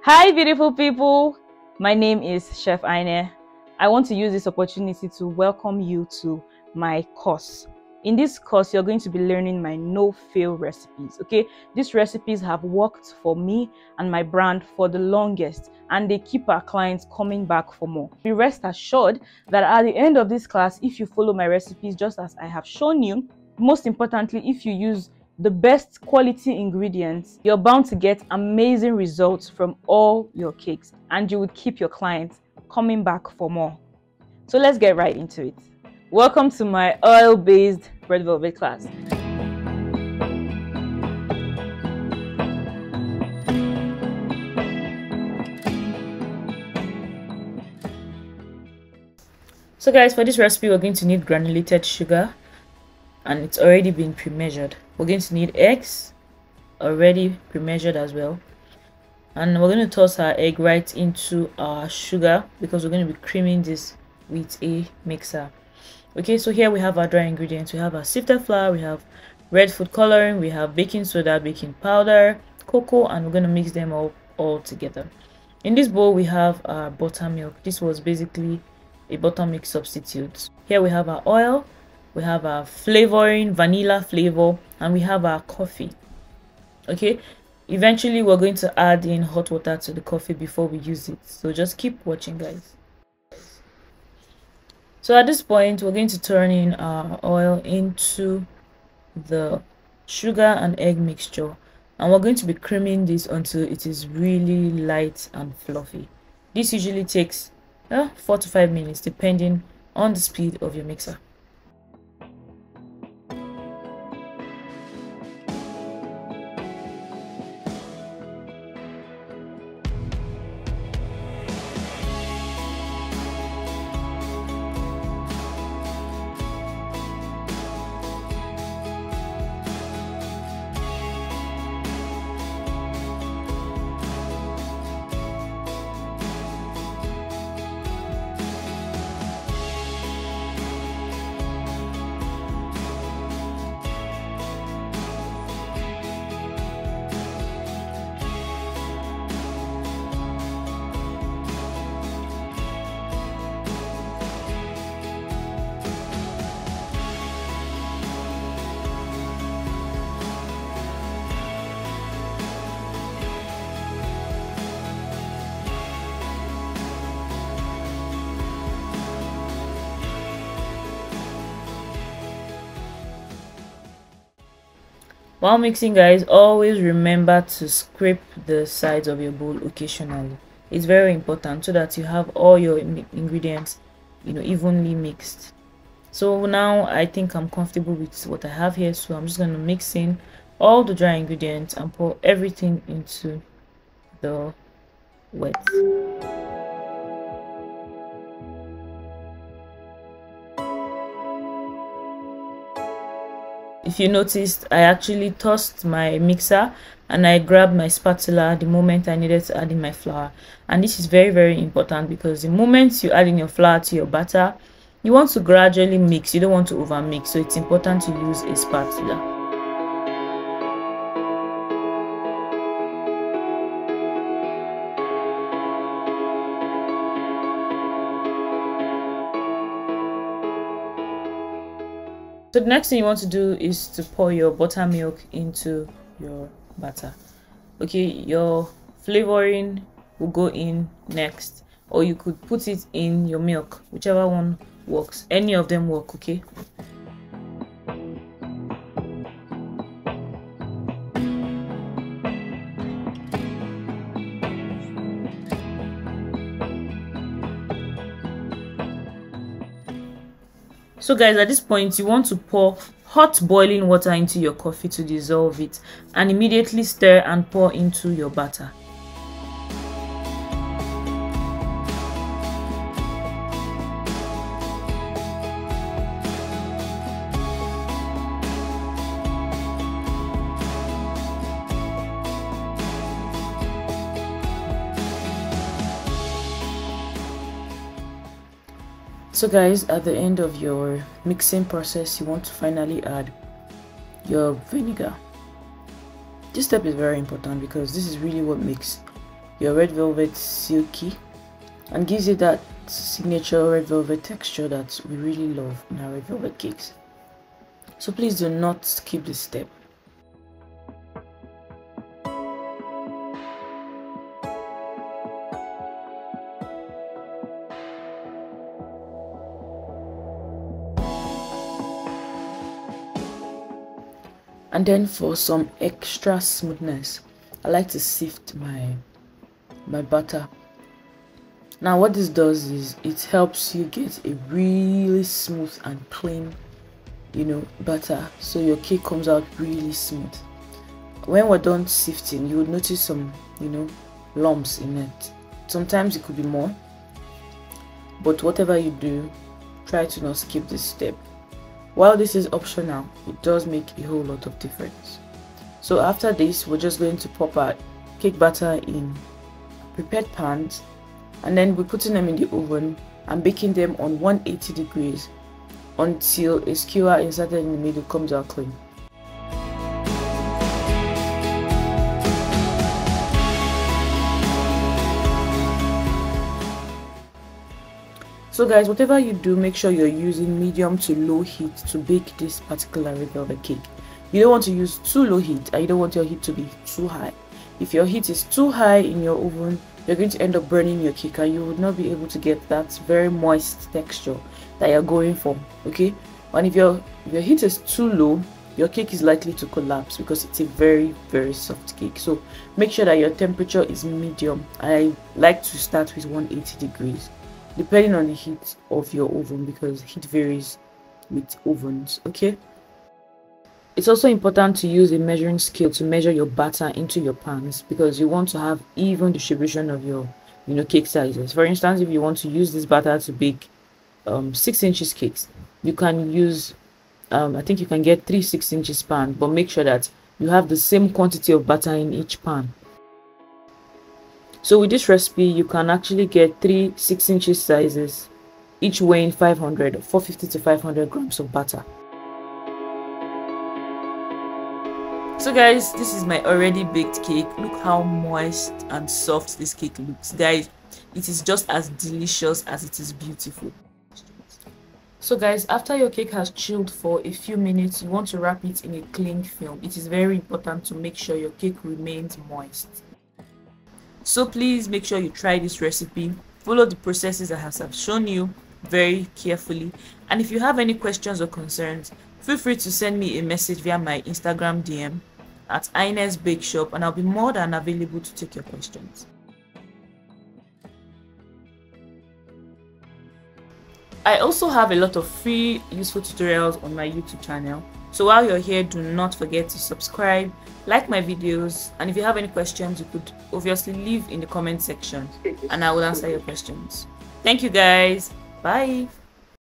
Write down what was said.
Hi beautiful people, my name is Chef Aine. I want to use this opportunity to welcome you to my course. In this course, you're going to be learning my no-fail recipes, okay? These recipes have worked for me and my brand for the longest, and they keep our clients coming back for more. Be rest assured that at the end of this class, if you follow my recipes just as I have shown you, most importantly, if you use the best quality ingredients, you're bound to get amazing results from all your cakes, and you would keep your clients coming back for more. So let's get right into it. Welcome to my oil-based red velvet class. So guys, for this recipe we're going to need granulated sugar, and it's already been pre-measured. We're going to need eggs, already pre-measured as well, and we're going to toss our egg right into our sugar because we're going to be creaming this with a mixer. Okay, so here we have our dry ingredients. We have our sifted flour, we have red food coloring, we have baking soda, baking powder, cocoa, and we're going to mix them all together. In this bowl we have our buttermilk. This was basically a buttermilk substitute. Here we have our oil, we have our flavoring, vanilla flavor, and we have our coffee. Okay, eventually we're going to add in hot water to the coffee before we use it, so just keep watching guys. So at this point we're going to turn in our oil into the sugar and egg mixture, and we're going to be creaming this until it is really light and fluffy. This usually takes 4 to 5 minutes depending on the speed of your mixer. While mixing guys, always remember to scrape the sides of your bowl occasionally. It's very important so that you have all your ingredients evenly mixed. So now I think I'm comfortable with what I have here, so I'm just going to mix in all the dry ingredients and pour everything into the wet. If you noticed, I actually tossed my mixer and I grabbed my spatula the moment I needed to add in my flour. And this is very important because the moment you add in your flour to your batter, you want to gradually mix. You don't want to over mix, so it's important to use a spatula. So the next thing you want to do is to pour your buttermilk into your batter. Okay, your flavoring will go in next, or you could put it in your milk, whichever one works. Any of them work, okay? So guys, at this point you want to pour hot boiling water into your coffee to dissolve it, and immediately stir and pour into your batter. So guys, at the end of your mixing process, you want to finally add your vinegar. This step is very important because this is really what makes your red velvet silky and gives you that signature red velvet texture that we really love in our red velvet cakes. So please do not skip this step. And then for some extra smoothness, I like to sift my butter. Now what this does is it helps you get a really smooth and clean, butter, so your cake comes out really smooth. When we're done sifting, you would notice some lumps in it. Sometimes it could be more, but whatever you do, try to not skip this step. While this is optional, it does make a whole lot of difference. So after this, we're just going to pop our cake batter in prepared pans, and then we're putting them in the oven and baking them on 180 degrees until a skewer inserted in the middle comes out clean. So guys, whatever you do, make sure you're using medium to low heat to bake this particular red velvet cake. You don't want to use too low heat, and you don't want your heat to be too high. If your heat is too high in your oven, you're going to end up burning your cake and you would not be able to get that very moist texture that you're going for, okay? And if your heat is too low, your cake is likely to collapse because it's a very, very soft cake. So make sure that your temperature is medium. I like to start with 180 degrees. Depending on the heat of your oven, because heat varies with ovens, okay? It's also important to use a measuring scale to measure your batter into your pans, because you want to have even distribution of your cake sizes. For instance, if you want to use this batter to bake 6 inches cakes, you can use I think you can get 3 6-inch pan, but make sure that you have the same quantity of butter in each pan. So with this recipe, you can actually get 3 6-inch sizes, each weighing 450 to 500 grams of butter. So guys, this is my already baked cake. Look how moist and soft this cake looks. Guys, it is just as delicious as it is beautiful. So guys, after your cake has chilled for a few minutes, you want to wrap it in a cling film. It is very important to make sure your cake remains moist. So please make sure you try this recipe. Follow the processes I have shown you very carefully. And if you have any questions or concerns, feel free to send me a message via my Instagram DM at Ardennes Bake Shop, and I'll be more than available to take your questions. I also have a lot of free useful tutorials on my YouTube channel. So while you're here, do not forget to subscribe, like my videos, and if you have any questions, you could obviously leave in the comment section and I will answer your questions. Thank you guys. Bye.